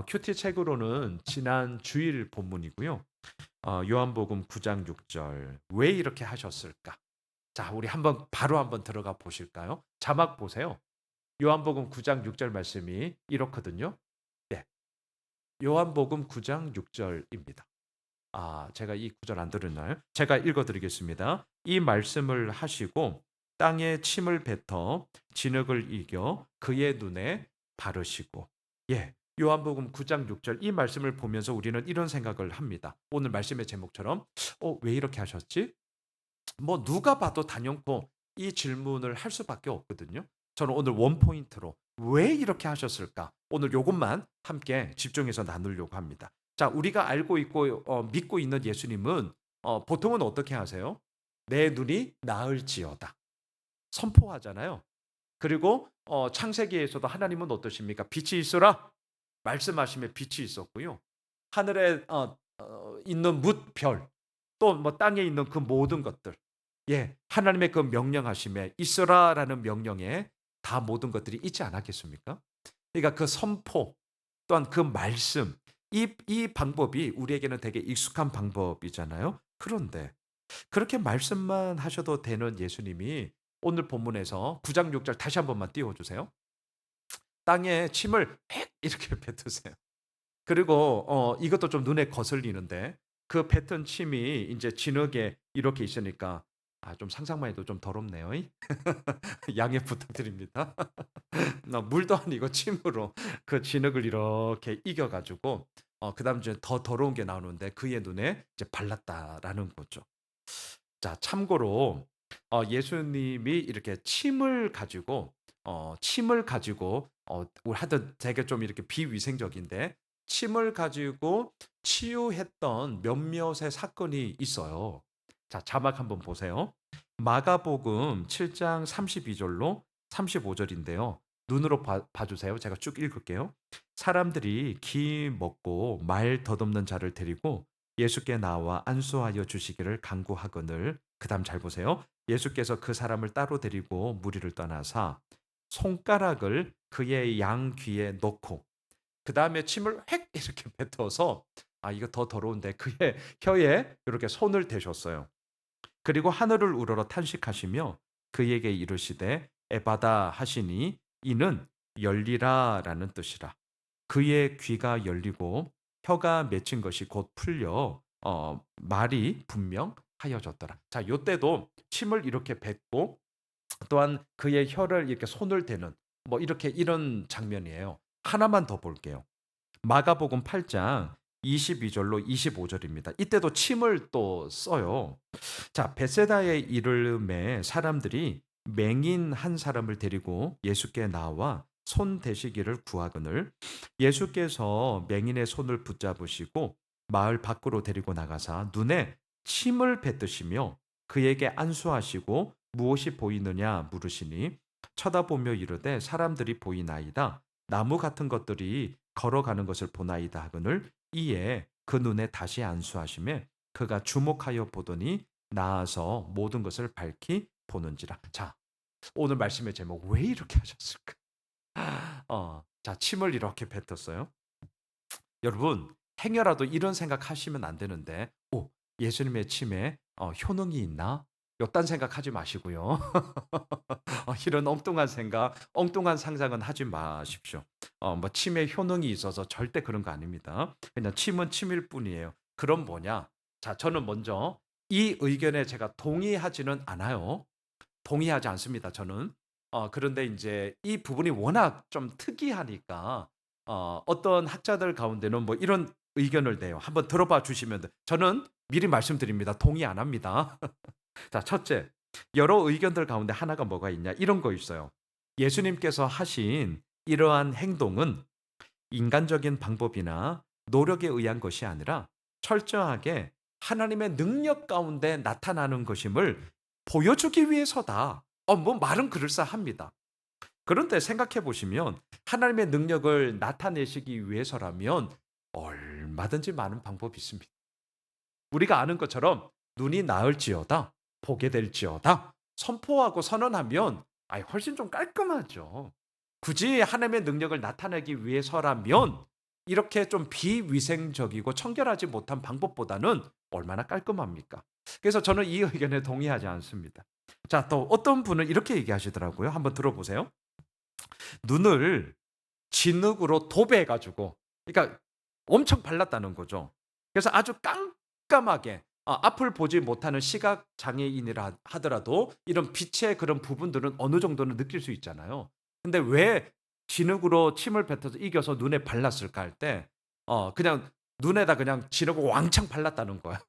큐티 책으로는 지난 주일 본문이고요. 요한복음 9장 6절. 왜 이렇게 하셨을까? 자, 우리 바로 한번 들어가 보실까요? 자막 보세요. 요한복음 9장 6절 말씀이 이렇거든요. 네. 요한복음 9장 6절입니다. 제가 이 구절 안 들었나요? 제가 읽어 드리겠습니다. 이 말씀을 하시고 땅에 침을 뱉어 진흙을 이겨 그의 눈에 바르시고. 예. 요한복음 9장 6절 이 말씀을 보면서 우리는 이런 생각을 합니다. 오늘 말씀의 제목처럼 왜 이렇게 하셨지? 뭐 누가 봐도 단연코 이 질문을 할 수밖에 없거든요. 저는 오늘 원포인트로 왜 이렇게 하셨을까? 오늘 요것만 함께 집중해서 나누려고 합니다. 자, 우리가 알고 있고 믿고 있는 예수님은 보통은 어떻게 하세요? 내 눈이 나을지어다. 선포하잖아요. 그리고 창세기에서도 하나님은 어떠십니까? 빛이 있어라. 말씀하심에 빛이 있었고요. 하늘에 있는 뭇별, 또 뭐 땅에 있는 그 모든 것들, 예, 하나님의 그 명령하심에 있어라라는 명령에 다 모든 것들이 있지 않았겠습니까? 그러니까 그 선포 또한 그 말씀, 이 방법이 우리에게는 되게 익숙한 방법이잖아요. 그런데 그렇게 말씀만 하셔도 되는 예수님이 오늘 본문에서 9장 6절 다시 한 번만 띄워 주세요. 땅에 침을 팩 이렇게 뱉으세요. 그리고 이것도 좀 눈에 거슬리는데 그 뱉은 침이 인제 진흙에 이렇게 있으니까 좀 상상만 해도 좀 더럽네요. 양해 부탁드립니다. 물도 아니고 침으로 그 진흙을 이렇게 이겨 가지고 그다음 이제 더 더러운 게 나오는데 그의 눈에 이제 발랐다라는 거죠. 자, 참고로 예수님이 이렇게 침을 가지고 우리 하여튼 되게 좀 이렇게 비위생적인데 침을 가지고 치유했던 몇몇의 사건이 있어요. 자, 자막 한번 보세요. 마가복음 7장 32 절로 35 절인데요. 눈으로 봐 주세요. 제가 쭉 읽을게요. 사람들이 기 먹고 말 덧없는 자를 데리고 예수께 나와 안수하여 주시기를 간구하거늘. 그다음 잘 보세요. 예수께서 그 사람을 따로 데리고 무리를 떠나사 손가락을 그의 양 귀에 넣고 그다음에 침을 획 이렇게 뱉어서 이거 더 더러운데 그의 혀에 이렇게 손을 대셨어요. 그리고 하늘을 우러러 탄식하시며 그에게 이르시되 에바다 하시니 이는 열리라라는 뜻이라. 그의 귀가 열리고 혀가 맺힌 것이 곧 풀려 말이 분명하여졌더라. 자, 요때도 침을 이렇게 뱉고 또한 그의 혀를 이렇게 손을 대는 뭐 이렇게 이런 장면이에요. 하나만 더 볼게요. 마가복음 8장 22절로 25절입니다. 이때도 침을 또 써요. 자, 베세다에 이르매 사람들이 맹인 한 사람을 데리고 예수께 나와 손 대시기를 구하거늘 예수께서 맹인의 손을 붙잡으시고 마을 밖으로 데리고 나가사 눈에 침을 뱉으시며 그에게 안수하시고 무엇이 보이느냐 물으시니 쳐다보며 이르되 사람들이 보이나이다. 나무 같은 것들이 걸어가는 것을 보나이다 하거늘 이에 그 눈에 다시 안수하심에 그가 주목하여 보더니 나아서 모든 것을 밝히 보는지라. 자, 오늘 말씀의 제목 왜 이렇게 하셨을까? 자, 침을 이렇게 뱉었어요. 여러분, 행여라도 이런 생각하시면 안 되는데, 예수님의 침에 효능이 있나? 요딴 생각하지 마시고요. 이런 엉뚱한 생각, 엉뚱한 상상은 하지 마십시오. 뭐 침에 효능이 있어서 절대 그런 거 아닙니다. 그냥 침은 침일 뿐이에요. 그럼 뭐냐? 자, 저는 먼저 이 의견에 제가 동의하지는 않아요. 동의하지 않습니다, 저는. 그런데 인제 이 부분이 워낙 좀 특이하니까 어떤 학자들 가운데는 뭐 이런 의견을 내요. 한번 들어봐 주시면 저는 미리 말씀드립니다. 동의 안 합니다. 자, 첫째, 여러 의견들 가운데 하나가 뭐가 있냐? 이런 거 있어요. 예수님께서 하신 이러한 행동은 인간적인 방법이나 노력에 의한 것이 아니라 철저하게 하나님의 능력 가운데 나타나는 것임을 보여주기 위해서다. 뭐 말은 그럴싸합니다. 그런데 생각해 보시면 하나님의 능력을 나타내시기 위해서라면 얼마든지 많은 방법이 있습니다. 우리가 아는 것처럼 눈이 나을지어다, 보게 될지어다, 선포하고 선언하면 훨씬 좀 깔끔하죠. 굳이 하나님의 능력을 나타내기 위해서라면 이렇게 좀 비위생적이고 청결하지 못한 방법보다는 얼마나 깔끔합니까? 그래서 저는 이 의견에 동의하지 않습니다. 자, 또 어떤 분은 이렇게 얘기하시더라고요. 한번 들어보세요. 눈을 진흙으로 도배해 가지고, 그러니까 엄청 발랐다는 거죠. 그래서 아주 깜깜하게, 앞을 보지 못하는 시각 장애인이라 하더라도 이런 빛의 그런 부분들은 어느 정도는 느낄 수 있잖아요. 근데 왜 진흙으로 침을 뱉어서 이겨서 눈에 발랐을까 할 때 그냥 눈에다 그냥 진흙을 왕창 발랐다는 거야.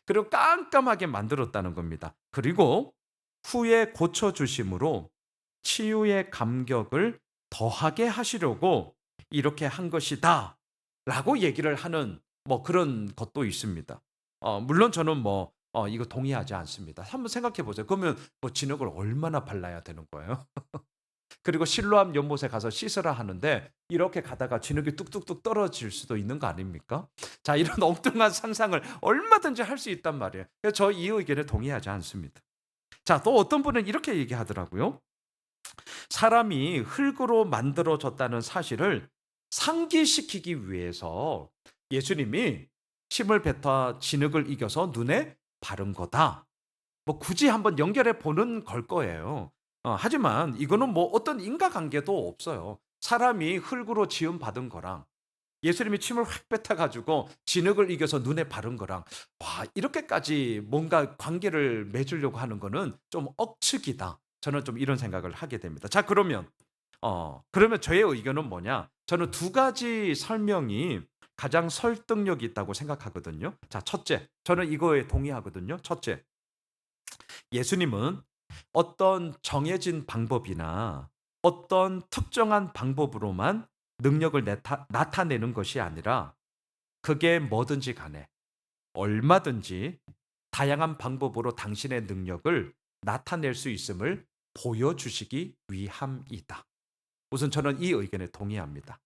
그리고 깜깜하게 만들었다는 겁니다. 그리고 후에 고쳐 주심으로 치유의 감격을 더하게 하시려고 이렇게 한 것이다라고 얘기를 하는 뭐 그런 것도 있습니다. 물론 저는 뭐 이거 동의하지 않습니다. 한번 생각해 보세요. 그러면 뭐 진흙을 얼마나 발라야 되는 거예요? 그리고 실로암 연못에 가서 씻으라 하는데 이렇게 가다가 진흙이 뚝뚝뚝 떨어질 수도 있는 거 아닙니까? 자, 이런 엉뚱한 상상을 얼마든지 할 수 있단 말이에요. 그래서 저 이 의견에 동의하지 않습니다. 자, 또 어떤 분은 이렇게 얘기하더라고요. 사람이 흙으로 만들어졌다는 사실을 상기시키기 위해서 예수님이 침을 뱉어 진흙을 이겨서 눈에 바른 거다. 뭐 굳이 한번 연결해 보는 걸 거예요. 하지만 이거는 뭐 어떤 인과관계도 없어요. 사람이 흙으로 지음 받은 거랑 예수님이 침을 확 뱉어 가지고 진흙을 이겨서 눈에 바른 거랑 와, 이렇게까지 뭔가 관계를 맺으려고 하는 거는 좀 억측이다. 저는 좀 이런 생각을 하게 됩니다. 자, 그러면 저의 의견은 뭐냐? 저는 두 가지 설명이 가장 설득력이 있다고 생각하거든요. 자, 첫째, 저는 이거에 동의하거든요. 첫째, 예수님은 어떤 정해진 방법이나 어떤 특정한 방법으로만 능력을 나타내는 것이 아니라 그게 뭐든지 간에 얼마든지 다양한 방법으로 당신의 능력을 나타낼 수 있음을 보여주시기 위함이다. 우선 저는 이 의견에 동의합니다.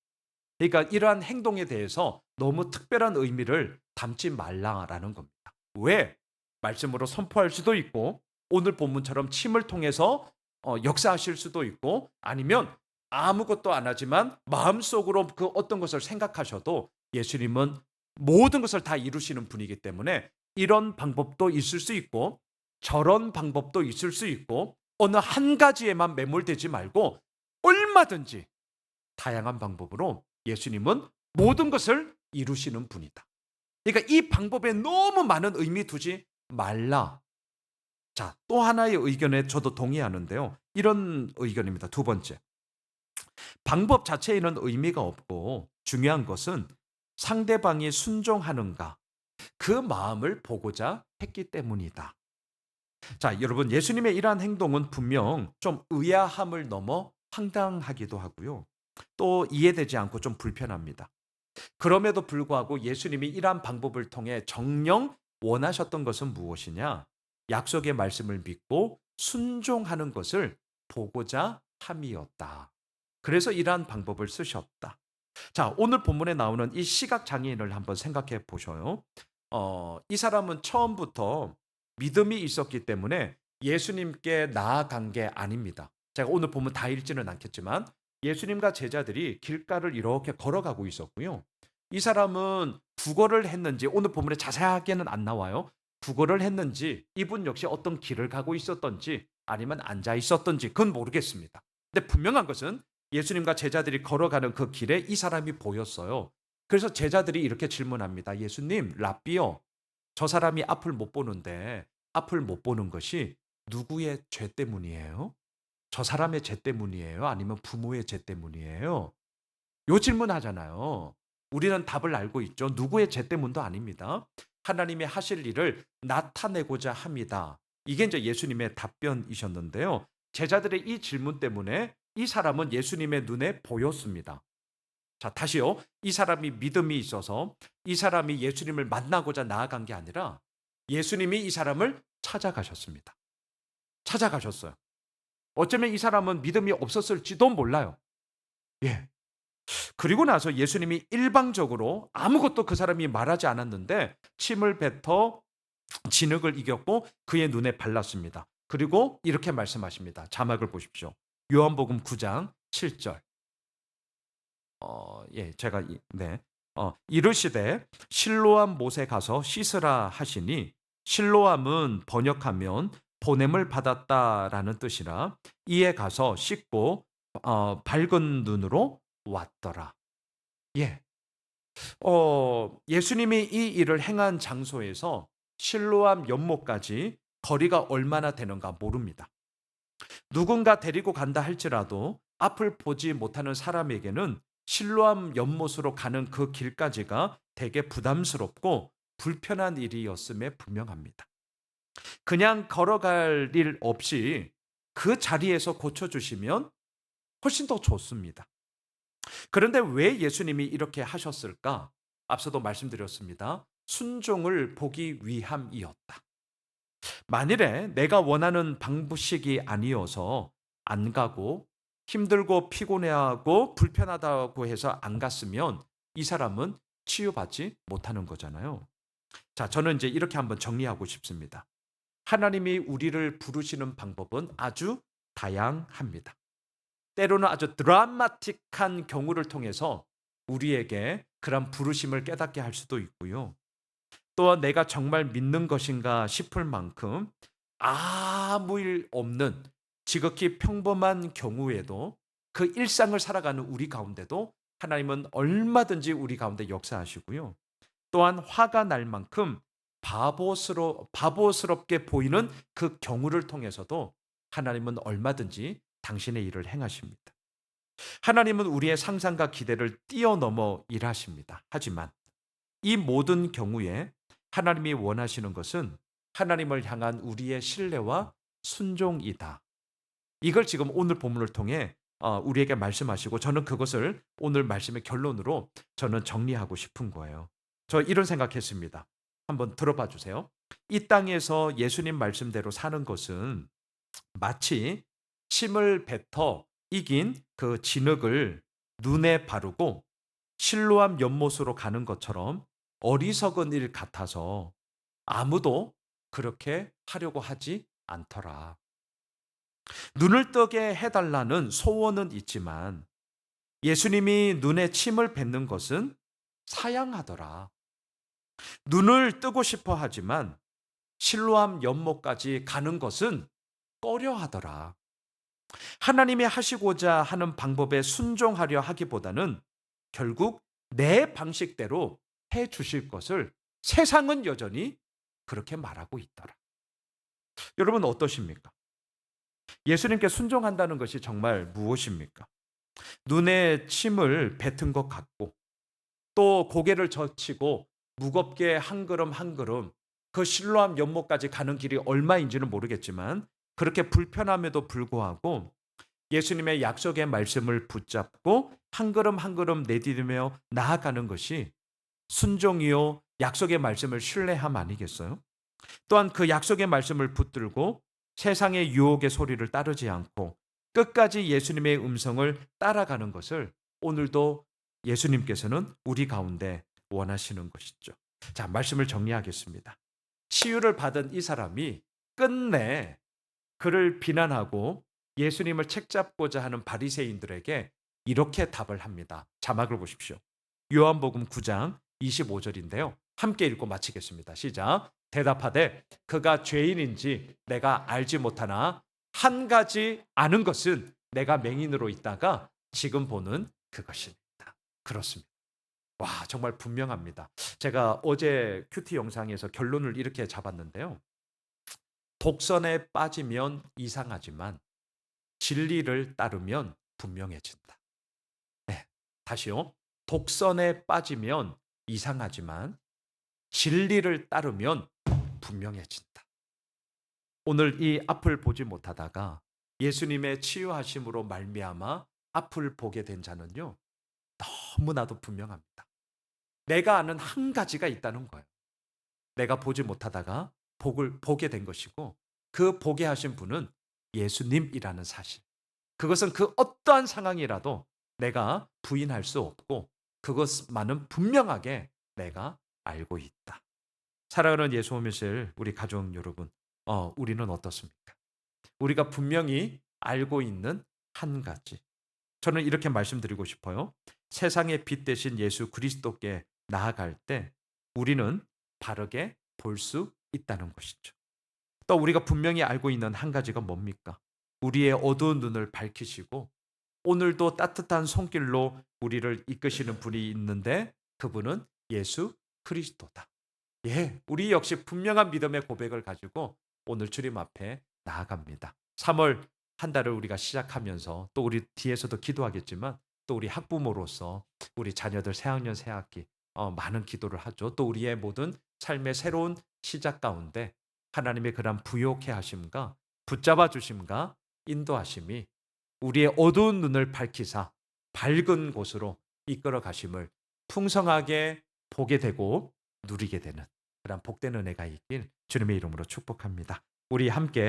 그러니까 이러한 행동에 대해서 너무 특별한 의미를 담지 말라라는 겁니다. 왜? 말씀으로 선포할 수도 있고 오늘 본문처럼 침을 통해서 역사하실 수도 있고 아니면 아무것도 안 하지만 마음속으로 그 어떤 것을 생각하셔도 예수님은 모든 것을 다 이루시는 분이기 때문에 이런 방법도 있을 수 있고 저런 방법도 있을 수 있고 어느 한 가지에만 매몰되지 말고 얼마든지 다양한 방법으로 예수님은 모든 것을 이루시는 분이다. 그러니까 이 방법에 너무 많은 의미 두지 말라. 자, 또 하나의 의견에 저도 동의하는데요. 이런 의견입니다. 두 번째. 방법 자체에는 의미가 없고 중요한 것은 상대방이 순종하는가 그 마음을 보고자 했기 때문이다. 자, 여러분, 예수님의 이러한 행동은 분명 좀 의아함을 넘어 황당하기도 하고요. 또 이해되지 않고 좀 불편합니다. 그럼에도 불구하고 예수님이 이러한 방법을 통해 정녕 원하셨던 것은 무엇이냐? 약속의 말씀을 믿고 순종하는 것을 보고자 함이었다. 그래서 이러한 방법을 쓰셨다. 자, 오늘 본문에 나오는 이 시각 장애인을 한번 생각해 보셔요. 이 사람은 처음부터 믿음이 있었기 때문에 예수님께 나아간 게 아닙니다. 제가 오늘 본문 다 읽지는 않겠지만 예수님과 제자들이 길가를 이렇게 걸어가고 있었고요. 이 사람은 구걸을 했는지 오늘 본문에 자세하게는 안 나와요. 구걸을 했는지 이분 역시 어떤 길을 가고 있었던지 아니면 앉아 있었던지 그건 모르겠습니다. 근데 분명한 것은 예수님과 제자들이 걸어가는 그 길에 이 사람이 보였어요. 그래서 제자들이 이렇게 질문합니다. 예수님, 랍비요. 저 사람이 앞을 못 보는데 앞을 못 보는 것이 누구의 죄 때문이에요? 저 사람의 죄 때문이에요? 아니면 부모의 죄 때문이에요? 요 질문하잖아요. 우리는 답을 알고 있죠. 누구의 죄 때문도 아닙니다. 하나님의 하실 일을 나타내고자 합니다. 이게 이제 예수님의 답변이셨는데요. 제자들의 이 질문 때문에 이 사람은 예수님의 눈에 보였습니다. 자, 다시요. 이 사람이 믿음이 있어서 이 사람이 예수님을 만나고자 나아간 게 아니라 예수님이 이 사람을 찾아가셨습니다. 찾아가셨어요. 어쩌면 이 사람은 믿음이 없었을지도 몰라요. 예. 그리고 나서 예수님이 일방적으로 아무것도 그 사람이 말하지 않았는데 침을 뱉어 진흙을 이겼고 그의 눈에 발랐습니다. 그리고 이렇게 말씀하십니다. 자막을 보십시오. 요한복음 9장 7절. 예, 제가 네. 이르시되 실로암 못에 가서 씻으라 하시니 실로암은 번역하면 보냄을 받았다라는 뜻이라 이에 가서 씻고 밝은 눈으로 왔더라. 예. 예수님이 이 일을 행한 장소에서 실로암 연못까지 거리가 얼마나 되는가 모릅니다. 누군가 데리고 간다 할지라도 앞을 보지 못하는 사람에게는 실로암 연못으로 가는 그 길까지가 되게 부담스럽고 불편한 일이었음에 분명합니다. 그냥 걸어갈 일 없이 그 자리에서 고쳐주시면 훨씬 더 좋습니다. 그런데 왜 예수님이 이렇게 하셨을까? 앞서도 말씀드렸습니다. 순종을 보기 위함이었다. 만일에 내가 원하는 방식이 아니어서 안 가고 힘들고 피곤해하고 불편하다고 해서 안 갔으면 이 사람은 치유받지 못하는 거잖아요. 자, 저는 이제 이렇게 한번 정리하고 싶습니다. 하나님이 우리를 부르시는 방법은 아주 다양합니다. 때로는 아주 드라마틱한 경우를 통해서 우리에게 그런 부르심을 깨닫게 할 수도 있고요. 또한 내가 정말 믿는 것인가 싶을 만큼 아무 일 없는 지극히 평범한 경우에도 그 일상을 살아가는 우리 가운데도 하나님은 얼마든지 우리 가운데 역사하시고요. 또한 화가 날 만큼 바보스럽게 보이는 그 경우를 통해서도 하나님은 얼마든지 당신의 일을 행하십니다. 하나님은 우리의 상상과 기대를 뛰어넘어 일하십니다. 하지만 이 모든 경우에 하나님이 원하시는 것은 하나님을 향한 우리의 신뢰와 순종이다. 이걸 지금 오늘 본문을 통해 우리에게 말씀하시고 저는 그것을 오늘 말씀의 결론으로 저는 정리하고 싶은 거예요. 저 이런 생각했습니다. 한번 들어봐 주세요. 이 땅에서 예수님 말씀대로 사는 것은 마치 침을 뱉어 이긴 그 진흙을 눈에 바르고 실로암 연못으로 가는 것처럼 어리석은 일 같아서 아무도 그렇게 하려고 하지 않더라. 눈을 뜨게 해달라는 소원은 있지만 예수님이 눈에 침을 뱉는 것은 사양하더라. 눈을 뜨고 싶어 하지만 실로암 연못까지 가는 것은 꺼려 하더라. 하나님이 하시고자 하는 방법에 순종하려 하기보다는 결국 내 방식대로 해 주실 것을 세상은 여전히 그렇게 말하고 있더라. 여러분 어떠십니까? 예수님께 순종한다는 것이 정말 무엇입니까? 눈에 침을 뱉은 것 같고 또 고개를 젖히고 무겁게 한 걸음 한 걸음 그 실로암 연못까지 가는 길이 얼마인지는 모르겠지만 그렇게 불편함에도 불구하고 예수님의 약속의 말씀을 붙잡고 한 걸음 한 걸음 내디디며 나아가는 것이 순종이요 약속의 말씀을 신뢰함 아니겠어요? 또한 그 약속의 말씀을 붙들고 세상의 유혹의 소리를 따르지 않고 끝까지 예수님의 음성을 따라가는 것을 오늘도 예수님께서는 우리 가운데 원하시는 것이죠. 자, 말씀을 정리하겠습니다. 치유를 받은 이 사람이 끝내 그를 비난하고 예수님을 책잡고자 하는 바리새인들에게 이렇게 답을 합니다. 자막을 보십시오. 요한복음 9장 25절인데요. 함께 읽고 마치겠습니다. 시작. 대답하되 그가 죄인인지 내가 알지 못하나 한 가지 아는 것은 내가 맹인으로 있다가 지금 보는 그것입니다. 그렇습니다. 와, 정말 분명합니다. 제가 어제 큐티 영상에서 결론을 이렇게 잡았는데요. 독선에 빠지면 이상하지만 진리를 따르면 분명해진다. 네, 다시요. 독선에 빠지면 이상하지만 진리를 따르면 분명해진다. 오늘 이 앞을 보지 못하다가 예수님의 치유하심으로 말미암아 앞을 보게 된 자는요. 너무나도 분명합니다. 내가 아는 한 가지가 있다는 거예요. 내가 보지 못하다가 복을 보게 된 것이고 그 보게 하신 분은 예수님이라는 사실. 그것은 그 어떠한 상황이라도 내가 부인할 수 없고 그것만은 분명하게 내가 알고 있다. 사랑하는 예수 오미실 우리 가족 여러분, 우리는 어떻습니까? 우리가 분명히 알고 있는 한 가지. 저는 이렇게 말씀드리고 싶어요. 세상의 빛 대신 예수 그리스도께 나아갈 때 우리는 바르게 볼 수 있다는 것이죠. 또 우리가 분명히 알고 있는 한 가지가 뭡니까? 우리의 어두운 눈을 밝히시고 오늘도 따뜻한 손길로 우리를 이끄시는 분이 있는데 그분은 예수 그리스도다. 예, 우리 역시 분명한 믿음의 고백을 가지고 오늘 주님 앞에 나아갑니다. 3월 한 달을 우리가 시작하면서 또 우리 뒤에서도 기도하겠지만 또 우리 학부모로서 우리 자녀들 새학년 새학기 많은 기도를 하죠. 또 우리의 모든 삶의 새로운 시작 가운데 하나님의 그런 부욕해 하심과 붙잡아 주심과 인도하심이 우리의 어두운 눈을 밝히사 밝은 곳으로 이끌어 가심을 풍성하게 보게 되고 누리게 되는 그런 복된 은혜가 있길 주님의 이름으로 축복합니다. 우리 함께